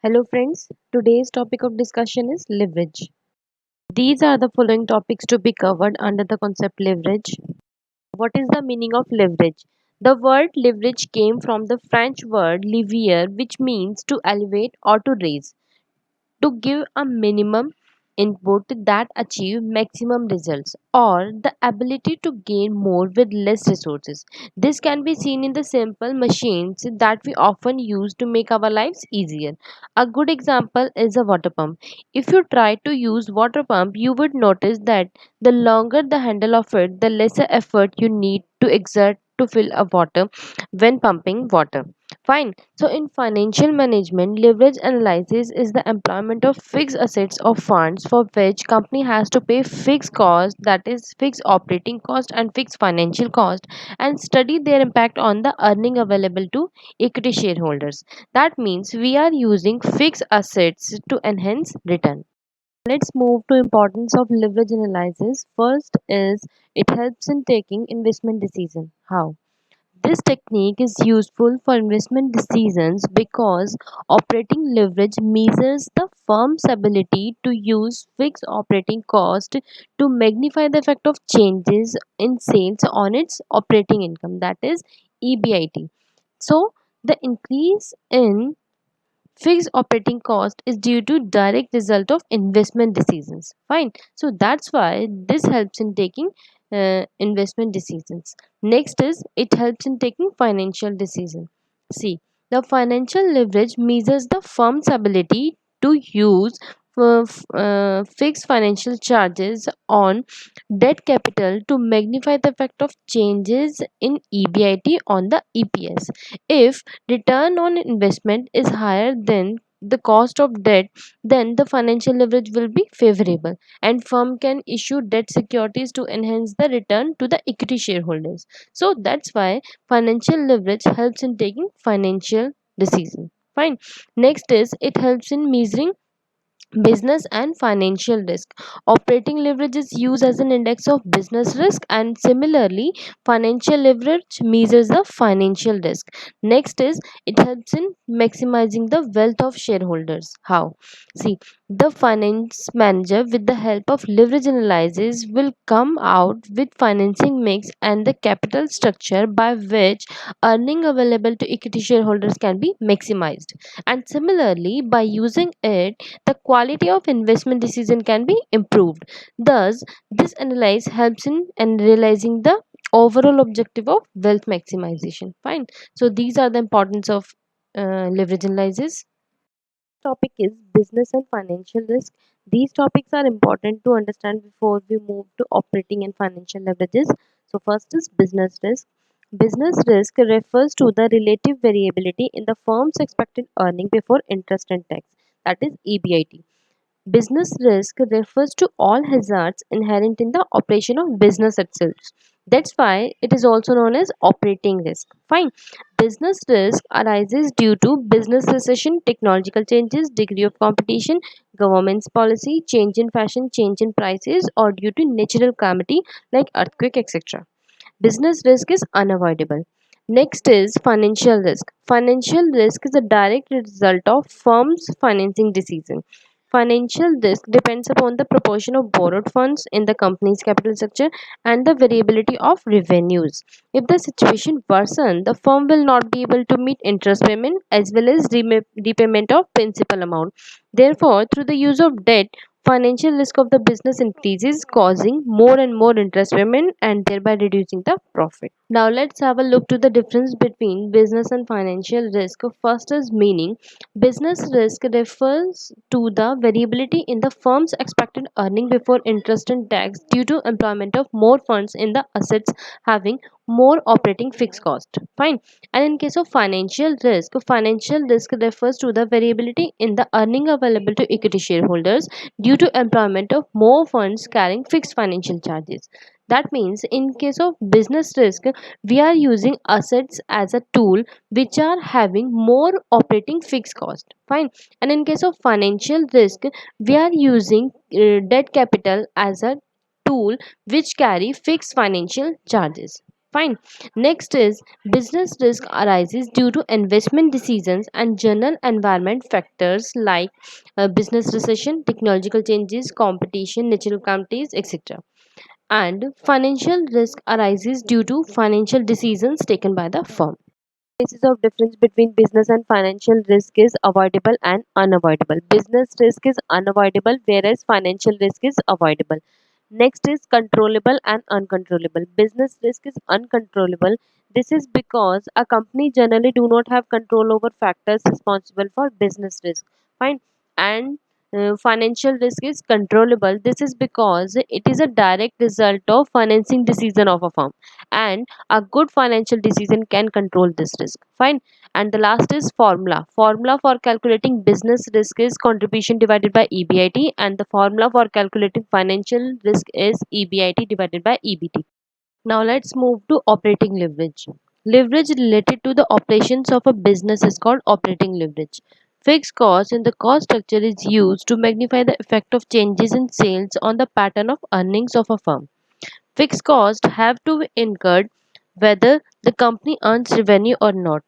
Hello, friends. Today's topic of discussion is leverage. These are the following topics to be covered under the concept leverage. What is the meaning of leverage? The word leverage came from the French word levier, which means to elevate or to raise, to give a minimum input that achieve maximum results, or the ability to gain more with less resources. This can be seen in the simple machines that we often use to make our lives easier. A good example is a water pump. If you try to use water pump, you would notice that the longer the handle of it, the lesser effort you need to exert to fill a water when pumping water. Fine. So, in financial management, leverage analysis is the employment of fixed assets of funds for which company has to pay fixed cost, that is fixed operating cost and fixed financial cost, and study their impact on the earning available to equity shareholders. That means we are using fixed assets to enhance return. Let's move to importance of leverage analysis. First is it helps in taking investment decision. How? This technique is useful for investment decisions because operating leverage measures the firm's ability to use fixed operating cost to magnify the effect of changes in sales on its operating income, that is EBIT. So, the increase in fixed operating cost is due to direct result of investment decisions. Fine. So that's why this helps in taking investment decisions. Next is it helps in taking financial decision. See, the financial leverage measures the firm's ability to use fixed financial charges on debt capital to magnify the effect of changes in EBIT on the EPS. If return on investment is higher than the cost of debt, then the financial leverage will be favorable and firm can issue debt securities to enhance the return to the equity shareholders. So that's why financial leverage helps in taking financial decision. Fine. Next is it helps in measuring business and financial risk. Operating leverage is used as an index of business risk, and similarly financial leverage measures the financial risk. Next is it helps in maximizing the wealth of shareholders. How? See, the finance manager with the help of leverage analysis will come out with financing mix and the capital structure by which earning available to equity shareholders can be maximized. And similarly, by using it, the quality of investment decision can be improved. Thus, this analysis helps in realizing the overall objective of wealth maximization. Fine. So these are the importance of leverage analysis. Topic is business and financial risk. These topics are important to understand before we move to operating and financial leverages. So first is business risk. Business risk refers to the relative variability in the firm's expected earning before interest and tax, that is EBIT. Business risk refers to all hazards inherent in the operation of business itself. That's why it is also known as operating risk. Fine. Business risk arises due to business recession, technological changes, degree of competition, government's policy, change in fashion, change in prices, or due to natural calamity like earthquake, etc. Business risk is unavoidable. Next is financial risk. Financial risk is a direct result of firm's financing decision. Financial risk depends upon the proportion of borrowed funds in the company's capital structure and the variability of revenues. If the situation worsens, the firm will not be able to meet interest payment as well as repayment of principal amount. Therefore, through the use of debt, financial risk of the business increases, causing more and more interest payment and thereby reducing the profit. Now let's have a look to the difference between business and financial risk. First is meaning. Business risk refers to the variability in the firm's expected earning before interest and tax due to employment of more funds in the assets having more operating fixed cost. Fine. And in case of financial risk refers to the variability in the earning available to equity shareholders due to employment of more funds carrying fixed financial charges. That means in case of business risk, we are using assets as a tool which are having more operating fixed cost. Fine. And in case of financial risk, we are using debt capital as a tool which carry fixed financial charges. Fine. Next is business risk arises due to investment decisions and general environment factors like business recession, technological changes, competition, natural calamities, etc. And financial risk arises due to financial decisions taken by the firm. Basis of difference between business and financial risk is avoidable and unavoidable. Business risk is unavoidable, whereas financial risk is avoidable. Next is controllable and uncontrollable. Business risk is uncontrollable. This is because a company generally do not have control over factors responsible for business risk. Fine. And financial risk is controllable. This is because it is a direct result of financing decision of a firm, and a good financial decision can control this risk. Fine. And the last is formula for calculating business risk is contribution divided by EBIT, and the formula for calculating financial risk is EBIT divided by EBT. Now let's move to operating leverage. Leverage related to the operations of a business is called operating leverage. Fixed cost in the cost structure is used to magnify the effect of changes in sales on the pattern of earnings of a firm. Fixed costs have to be incurred whether the company earns revenue or not.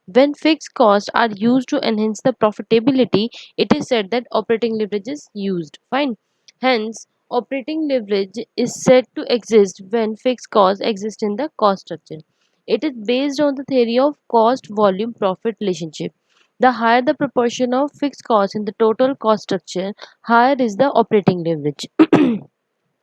When fixed costs are used to enhance the profitability, it is said that operating leverage is used. Fine. Hence, operating leverage is said to exist when fixed costs exist in the cost structure. It is based on the theory of cost volume profit relationship. The higher the proportion of fixed costs in the total cost structure, higher is the operating leverage.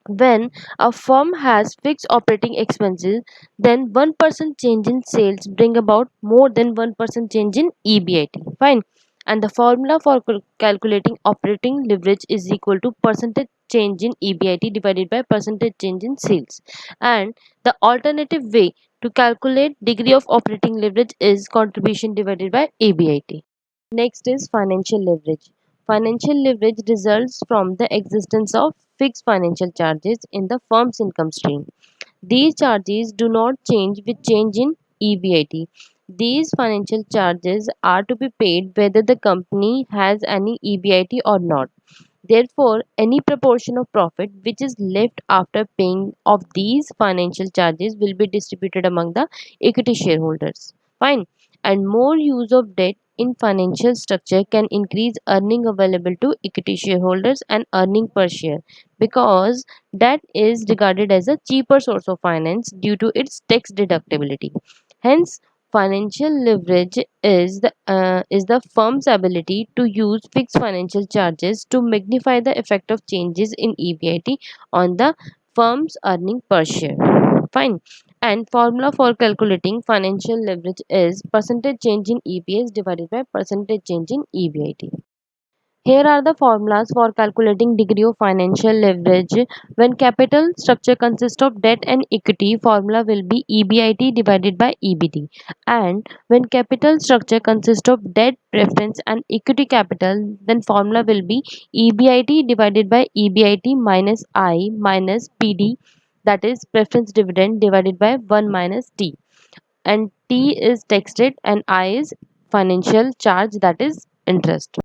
When a firm has fixed operating expenses, then 1% change in sales bring about more than 1% change in EBIT. Fine. And the formula for calculating operating leverage is equal to percentage change in EBIT divided by percentage change in sales. And the alternative way to calculate degree of operating leverage is contribution divided by EBIT. Next is financial leverage. Financial leverage results from the existence of fixed financial charges in the firm's income stream. These charges do not change with change in EBIT. These financial charges are to be paid whether the company has any EBIT or not. Therefore, any proportion of profit which is left after paying of these financial charges will be distributed among the equity shareholders. Fine. And more use of debt in financial structure can increase earning available to equity shareholders and earning per share, because debt is regarded as a cheaper source of finance due to its tax deductibility. Hence, financial leverage is the firm's ability to use fixed financial charges to magnify the effect of changes in EBIT on the firm's earning per share. Fine. And formula for calculating financial leverage is percentage change in EPS divided by percentage change in EBIT. Here are the formulas for calculating degree of financial leverage. When capital structure consists of debt and equity, formula will be EBIT divided by EBT. And when capital structure consists of debt, preference and equity capital, then formula will be EBIT divided by EBIT minus I minus PD, that is preference dividend, divided by 1 minus T. And T is tax rate and I is financial charge, that is interest.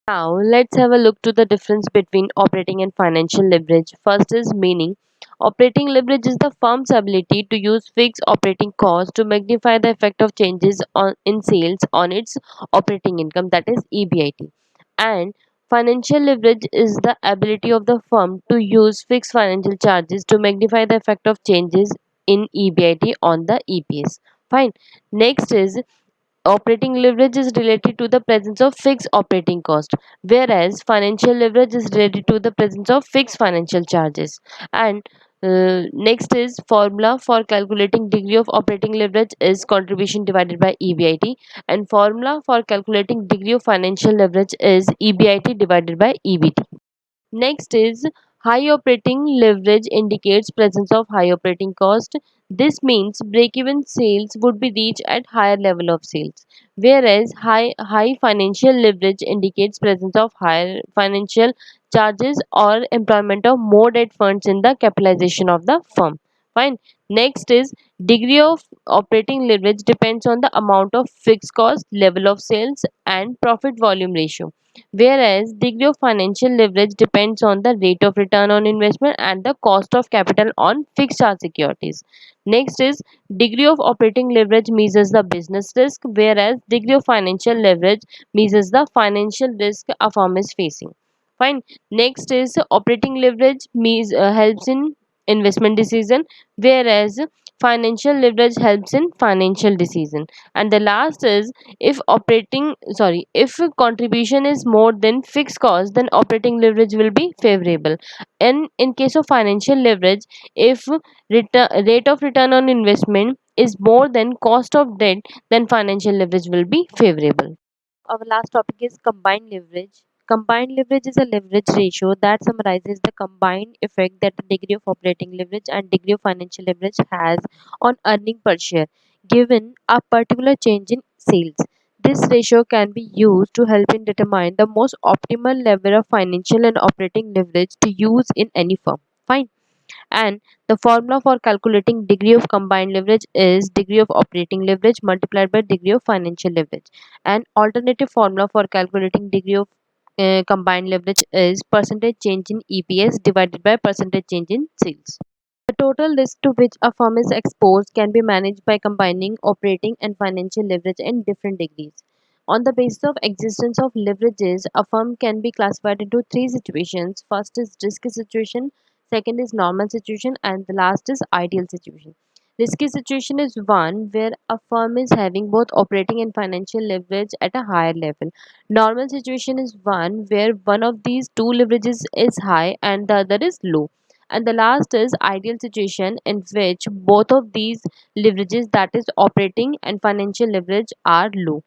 Now, let's have a look to the difference between operating and financial leverage. First is meaning. Operating leverage is the firm's ability to use fixed operating costs to magnify the effect of changes in sales on its operating income, that is EBIT. And financial leverage is the ability of the firm to use fixed financial charges to magnify the effect of changes in EBIT on the EPS. Fine. Next is operating leverage is related to the presence of fixed operating cost, whereas financial leverage is related to the presence of fixed financial charges. And next is formula for calculating degree of operating leverage is contribution divided by EBIT, and formula for calculating degree of financial leverage is EBIT divided by EBT. Next is high operating leverage indicates presence of high operating cost. This means break-even sales would be reached at higher level of sales, whereas high financial leverage indicates presence of higher financial charges or employment of more debt funds in the capitalization of the firm. Fine. Next is degree of operating leverage depends on the amount of fixed cost, level of sales, and profit volume ratio. Whereas degree of financial leverage depends on the rate of return on investment and the cost of capital on fixed charge securities. Next is degree of operating leverage measures the business risk, whereas degree of financial leverage measures the financial risk a firm is facing. Fine. Next is operating leverage helps in investment decision, whereas financial leverage helps in financial decision. And the last is if contribution is more than fixed cost, then operating leverage will be favorable. And in case of financial leverage, if rate of return on investment is more than cost of debt, then financial leverage will be favorable. Our last topic is combined leverage. Combined leverage is a leverage ratio that summarizes the combined effect that the degree of operating leverage and degree of financial leverage has on earning per share given a particular change in sales. This ratio can be used to help in determine the most optimal level of financial and operating leverage to use in any firm. Fine. And the formula for calculating degree of combined leverage is degree of operating leverage multiplied by degree of financial leverage. An alternative formula for calculating degree of combined leverage is percentage change in EPS divided by percentage change in sales. The total risk to which a firm is exposed can be managed by combining operating and financial leverage in different degrees. On the basis of existence of leverages, a firm can be classified into three situations. First is risky situation, second is normal situation, and the last is ideal situation. Risky situation is one where a firm is having both operating and financial leverage at a higher level. Normal situation is one where one of these two leverages is high and the other is low. And the last is ideal situation in which both of these leverages, that is operating and financial leverage, are low.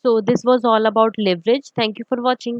So this was all about leverage. Thank you for watching.